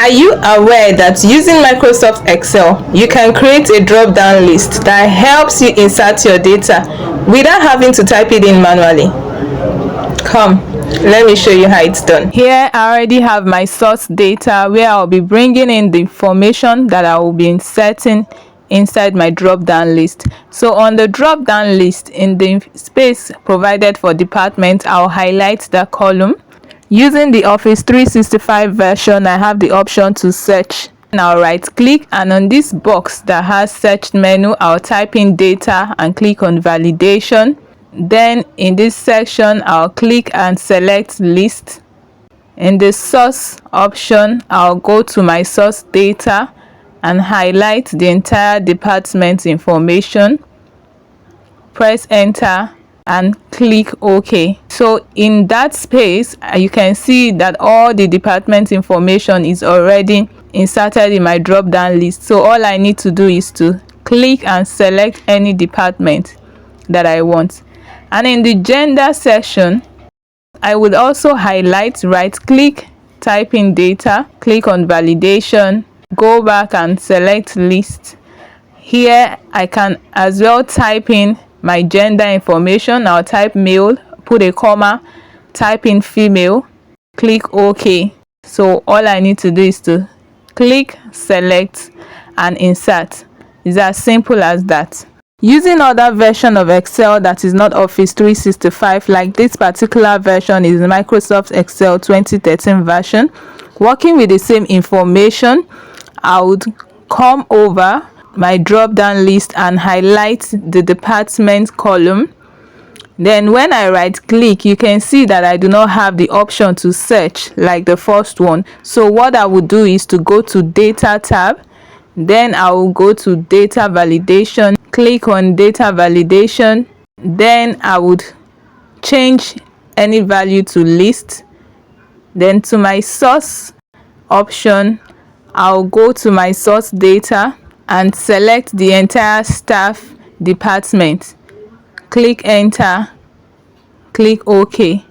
Are you aware that using Microsoft Excel, you can create a drop-down list that helps you insert your data without having to type it in manually? Come, let me show you how it's done. Here, I already have my source data where I'll be bringing in the information that I will be inserting inside my drop-down list. So on the drop-down list, in the space provided for department, I'll highlight the column. Using the Office 365 version, I have the option to search. I'll right click, and on this box that has search menu, I'll type in data and click on validation. Then in this section, I'll click and select list. In the source option, I'll go to my source data and highlight the entire department information. Press enter and click OK. So in that space, you can see that all the department information is already inserted in my drop down list. So all I need to do is to click and select any department that I want. And in the gender section, I would also highlight, right click, type in data, click on validation, go back and select list. Here I can as well type in my gender information. I'll type male, put a comma, type in female, click OK. So all I need to do is to click, select and insert. It's as simple as that. Using other version of Excel that is not Office 365, like this particular version is Microsoft Excel 2013 version, working with the same information, I would come over my drop down list and highlight the department column. Then when I right click, you can see that I do not have the option to search like the first one. So what I would do is to go to data tab, then I will go to data validation, click on data validation, then I would change any value to list. Then to my source option, I'll go to my source data and select the entire staff department. Click enter, click OK.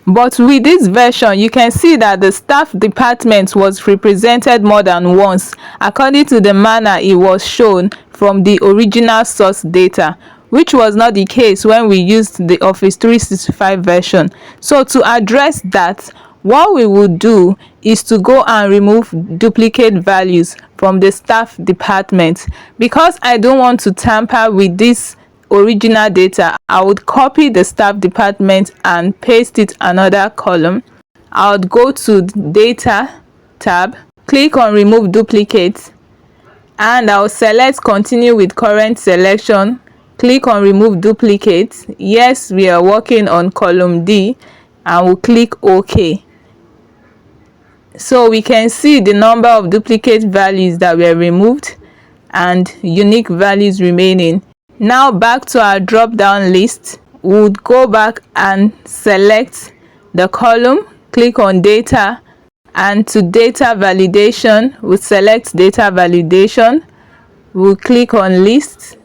But with this version, you can see that the staff department was represented more than once according to the manner it was shown from the original source data, which was not the case when we used the Office 365 version. So to address that, what we would do is to go and remove duplicate values from the staff department. Because I don't want to tamper with this original data, I would copy the staff department and paste it another column. I would go to data tab, click on remove duplicate, and I'll select continue with current selection, click on remove duplicate. Yes, we are working on column D, and we'll click OK. So we can see the number of duplicate values that were removed and unique values remaining. Now back to our drop down list, we would go back and select the column, click on data, and to data validation, we'll select data validation, we'll click on list.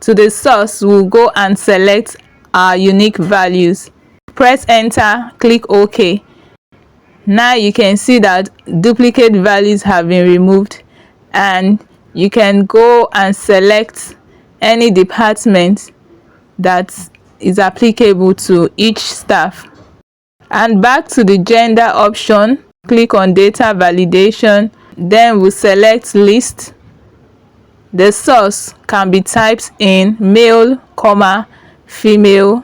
To the source, we'll go and select our unique values. Press enter, click OK. Now you can see that duplicate values have been removed, and you can go and select any department that is applicable to each staff. And back to the gender option, click on data validation, then we'll select list. The source can be typed in male, comma, female,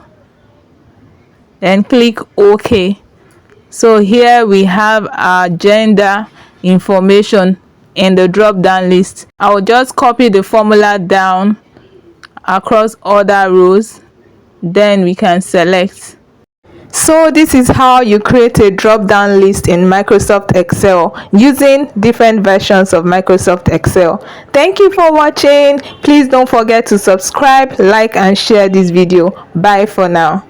then click OK. So here we have our gender information in the drop down list. I will just copy the formula down across other rows, then we can select. So this is how you create a drop down list in Microsoft Excel using different versions of Microsoft Excel. Thank you for watching. Please don't forget to subscribe, like and share this video. Bye for now.